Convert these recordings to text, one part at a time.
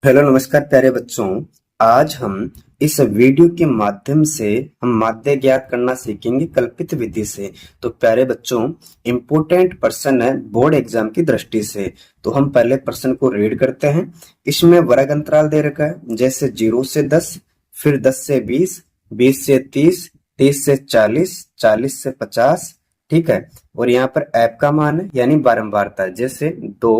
Hello नमस्कार प्यारे बच्चों। आज हम इस वीडियो के माध्यम से हम माध्य ज्ञात करना सीखेंगे कल्पित विधि से। तो प्यारे बच्चों, इम्पोर्टेंट प्रश्न है बोर्ड एग्जाम की दृष्टि से। तो हम पहले प्रश्न को रीड करते हैं। इसमें वर्ग अंतराल दे रखा है, जैसे 0 से 10, फिर 10 से 20, 20 से 30, 30 से 40, 40 से 50। ठीक है। और यहाँ पर ऐप का मान है यानी बारंबारता, जैसे 2,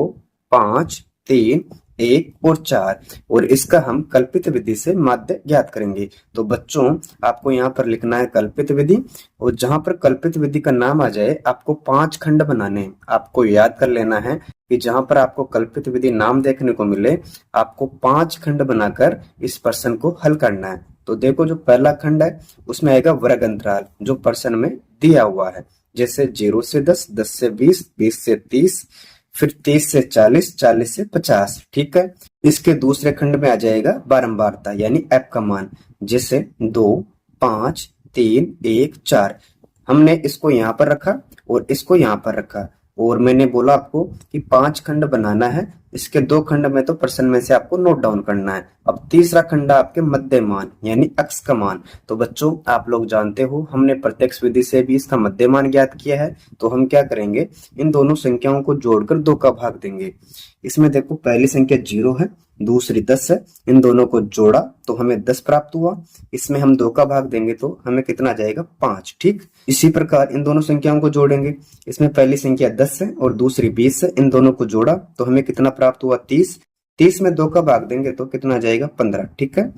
5, 3, 1 और 4। और इसका हम कल्पित विधि से माध्य ज्ञात करेंगे। तो बच्चों, आपको यहाँ पर लिखना है कल्पित विधि, और जहां पर कल्पित विधि का नाम आ जाए आपको 5 खंड बनाने हैं। आपको याद कर लेना है कि जहां पर आपको कल्पित विधि नाम देखने को मिले, आपको 5 खंड बनाकर इस प्रश्न को हल करना है। तो देखो, जो पहला खंड है उसमें आएगा वर्ग अंतराल, जो प्रश्न में दिया हुआ है, जैसे 0 से 10, 10 से 20, 20 से 30, फिर 30 से 40, 40 से 50। ठीक है। इसके दूसरे खंड में आ जाएगा बारंबारता यानी एफ का मान, जैसे 2, 5, 3, 1, 4। हमने इसको यहाँ पर रखा और इसको यहाँ पर रखा, और मैंने बोला आपको कि 5 खंड बनाना है। इसके 2 खंड में तो प्रश्न में से आपको नोट डाउन करना है। अब तीसरा खंड आपके मध्य मान यानी अक्स का मान। तो बच्चों, आप लोग जानते हो हमने प्रत्यक्ष विधि से भी इसका मध्य मान ज्ञात किया है। तो हम क्या करेंगे, इन दोनों संख्याओं को जोड़कर 2 का भाग देंगे। इसमें देखो, पहली संख्या 0 है, दूसरी 10 है। इन दोनों को जोड़ा तो हमें 10 प्राप्त हुआ। इसमें हम 2 का भाग देंगे तो हमें कितना आ जाएगा, 5। ठीक। इसी प्रकार इन दोनों संख्याओं को जोड़ेंगे। इसमें पहली संख्या 10 है और दूसरी 20 है। इन दोनों को जोड़ा तो हमें कितना प्राप्त हुआ, 30। 30 में 2 का भाग देंगे तो कितना आ जाएगा, 15। ठीक है।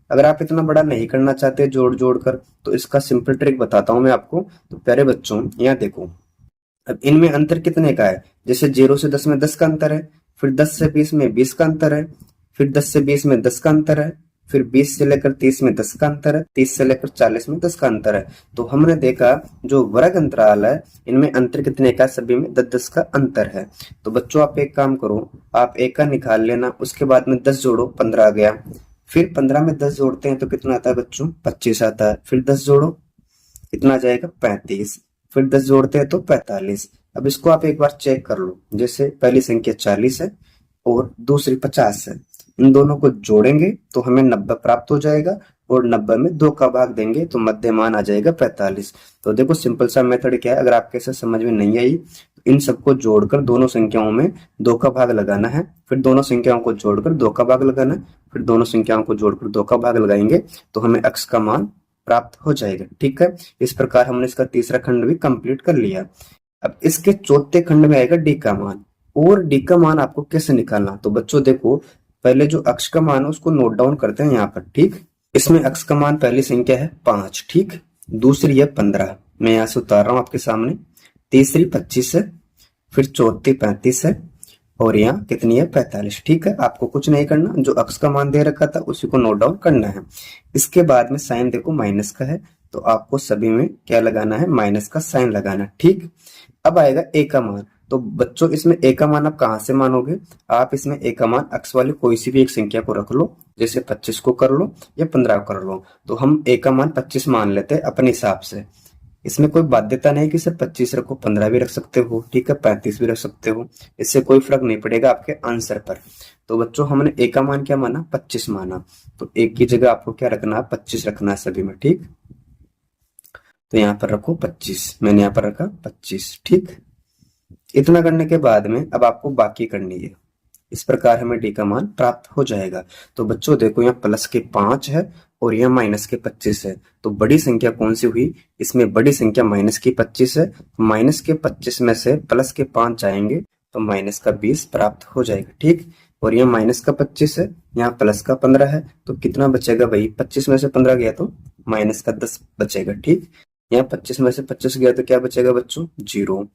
अगर आप इतना बड़ा नहीं करना चाहते जोड़ जोड़ कर, तो इसका सिंपल ट्रिक बताता हूं मैं आपको। तो प्यारे बच्चों, यहाँ देखो, अब इनमें अंतर कितने का है, जैसे 0 से 10 में 10 का अंतर है, फिर 10 से 20 में 20 का अंतर है, फिर 10 से 20 में 10 का अंतर है, फिर 20 से लेकर 30 में 10 का अंतर है, 30 से लेकर 40 में 10 का अंतर है। तो हमने देखा जो वर्ग अंतराल है इनमें अंतर कितने का, सभी में 10-10 का अंतर है। तो बच्चों, आप एक काम करो, आप एक का निकाल लेना, उसके बाद में 10 जोड़ो, 15 आ गया। फिर 15 में 10 जोड़ते हैं तो कितना आता है बच्चों, 25 आता है। फिर 10 जोड़ो, कितना आ जाएगा, 35। फिर 10 जोड़ते हैं तो 45। अब इसको आप एक बार चेक कर लो, जैसे पहली संख्या 40 है और दूसरी 50 है। इन दोनों को जोड़ेंगे तो हमें 90 प्राप्त हो जाएगा, और 90 में 2 का भाग देंगे तो मध्य मान आ जाएगा 45। तो देखो, सिंपल सा मेथड क्या है, अगर आपके से समझ में नहीं आई तो इन सबको जोड़कर दोनों संख्याओं में 2 का भाग लगाना है, फिर दोनों संख्याओं को जोड़कर 2 का भाग लगाना है, फिर दोनों संख्याओं को जोड़कर 2 का भाग लगाएंगे तो हमें अक्स का मान प्राप्त हो जाएगा। ठीक है। इस प्रकार हमने इसका तीसरा खंड भी कंप्लीट कर लिया। अब इसके चौथे खंड में आएगा डी का मान। और डी का मान आपको कैसे निकालना, तो बच्चों देखो, पहले जो अक्ष का मान है उसको नोट डाउन करते हैं यहाँ पर। ठीक। इसमें अक्ष का मान पहली संख्या है 5, ठीक, दूसरी है 15, मैं यहाँ से उतार रहा हूँ आपके सामने, तीसरी 25 है, फिर चौथी 35 है, और यहाँ कितनी है, 45। ठीक है। आपको कुछ नहीं करना, जो अक्स का मान दे रखा था उसी को नोट डाउन करना है। इसके बाद में साइन देखो माइनस का है, तो आपको सभी में क्या लगाना है, माइनस का साइन लगाना है। ठीक। अब आएगा ए का मान। तो बच्चों, इसमें ए का मान आप कहाँ से मानोगे, आप इसमें ए का मान अक्स वाली कोई सी भी एक संख्या को रख लो, जैसे 25 को कर लो या 15 को कर लो। तो हम ए का मान 25 मान लेते हैं अपने हिसाब से। इसमें कोई बाध्यता नहीं कि सिर्फ 25 रखो, 15 भी रख सकते हो, ठीक है, 35 भी रख सकते हो। इससे कोई फर्क नहीं पड़ेगा आपके आंसर पर। तो बच्चों, हमने ए का मान क्या माना, 25 माना, तो एक की जगह आपको क्या रखना है, 25 रखना है सभी में। ठीक। तो यहाँ पर रखो 25, मैंने यहाँ पर रखा 25। ठीक। इतना करने के बाद में अब आपको बाकी करनी है। इस प्रकार हमें डी का मान प्राप्त हो जाएगा। तो बच्चों देखो, यहाँ प्लस के 5 है और यहाँ माइनस के 25 है। तो बड़ी संख्या कौन सी हुई, इसमें बड़ी संख्या माइनस की 25 है। माइनस के 25 में से प्लस के 5 जाएंगे तो माइनस का 20 प्राप्त हो जाएगा। ठीक। और यहाँ माइनस का 25 है, यहाँ प्लस का 15 है, तो कितना बचेगा भाई, 25 में से 15 गया तो माइनस का 10 बचेगा। ठीक। यहाँ 25 में से 25 गया तो क्या बचेगा बच्चों, 0।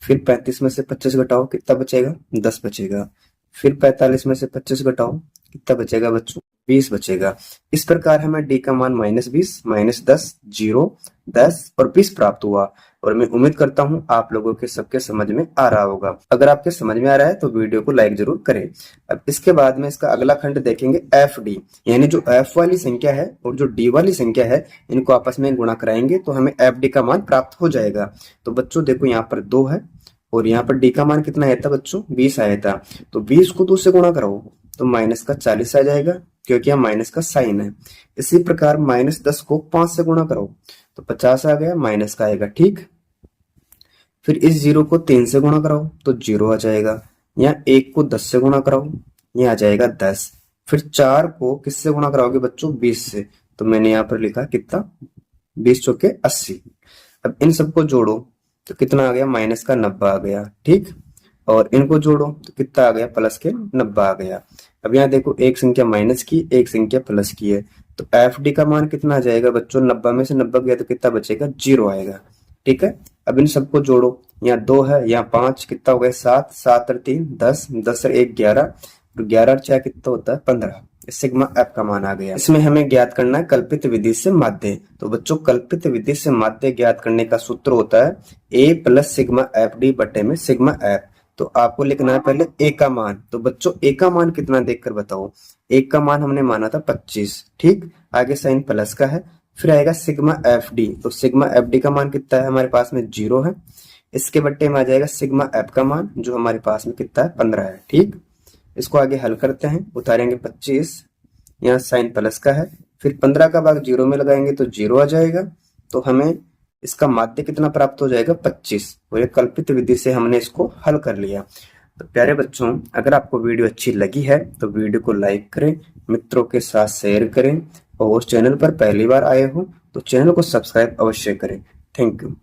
फिर 35 में से 25 घटाओ, कितना बचेगा, 10 बचेगा। फिर 45 में से 25 घटाओ, कितना बचेगा बच्चों, 20 बचेगा। इस प्रकार हमें डी का मान -20, -10, 0, 10 और 20 प्राप्त हुआ। और मैं उम्मीद करता हूं आप लोगों के सबके समझ में आ रहा होगा। अगर आपके समझ में आ रहा है तो वीडियो को लाइक जरूर करें। अब इसके बाद में इसका अगला खंड देखेंगे एफ डी, यानी जो एफ वाली संख्या है और जो डी वाली संख्या है इनको आपस में गुणा कराएंगे तो हमें एफ डी का मान प्राप्त हो जाएगा। तो बच्चों देखो, यहाँ पर 2 है और यहाँ पर डी का मान कितना आया था बच्चों, 20 आया था। तो 20 को 2 से गुणा कराओ, तो माइनस का 40 आ जाएगा, क्योंकि यहाँ माइनस का साइन है। इसी प्रकार -10 को 5 से गुणा करो तो 50 आ गया, माइनस का आएगा, ठीक। फिर इस 0 को 3 से गुणा कराओ तो 0 आ जाएगा। यहाँ 1 को 10 से गुणा कराओ, ये आ जाएगा 10। फिर 4 को किससे गुणा कराओगे बच्चों? 20 से। तो मैंने यहाँ पर लिखा कितना, 20 चौके 80। अब इन सबको जोड़ो तो कितना आ गया? माइनस का 90 आ गया, ठीक। और इनको जोड़ो तो कितना आ गया? प्लस के 90 आ गया। अब यहाँ देखो, एक संख्या माइनस की, एक संख्या प्लस की है, तो एफ डी का मान कितना आ जाएगा बच्चों? 90 में से 90 गया तो कितना बचेगा? 0 आएगा, ठीक है। अब इन सबको जोड़ो, यहाँ 2 है, यहाँ 5, कितना हो गया? 7, 7 और 3 10, 10 और 1 11, 11 और 4 कितना होता है? 15। सिग्मा एफ का मान आ गया। इसमें हमें ज्ञात करना है कल्पित विधि से माध्य। तो बच्चों, कल्पित विधि से माध्य ज्ञात करने का सूत्र होता है ए प्लस सिग्मा एफ डी बटे में सिग्मा एफ। तो आपको लिखना है पहले ए का मान। तो बच्चों, ए का मान कितना देखकर बताओ? ए का मान हमने माना था 25, ठीक। आगे साइन प्लस का है, फिर आएगा सिग्मा एफ डी। तो सिग्मा एफ डी का मान कितना है? हमारे पास में 0 है। इसके बट्टे में आ जाएगा सिग्मा एफ का मान, जो हमारे पास में कितना है? 15 है, ठीक। इसको आगे हल करते हैं, उतारेंगे 25, यहाँ साइन प्लस का है, फिर 15 का भाग 0 में लगाएंगे तो 0 आ जाएगा। तो हमें इसका माध्य कितना प्राप्त हो जाएगा? 25। और ये कल्पित विधि से हमने इसको हल कर लिया। तो प्यारे बच्चों, अगर आपको वीडियो अच्छी लगी है तो वीडियो को लाइक करें, मित्रों के साथ शेयर करें, और चैनल पर पहली बार आए हो तो चैनल को सब्सक्राइब अवश्य करें। Thank you.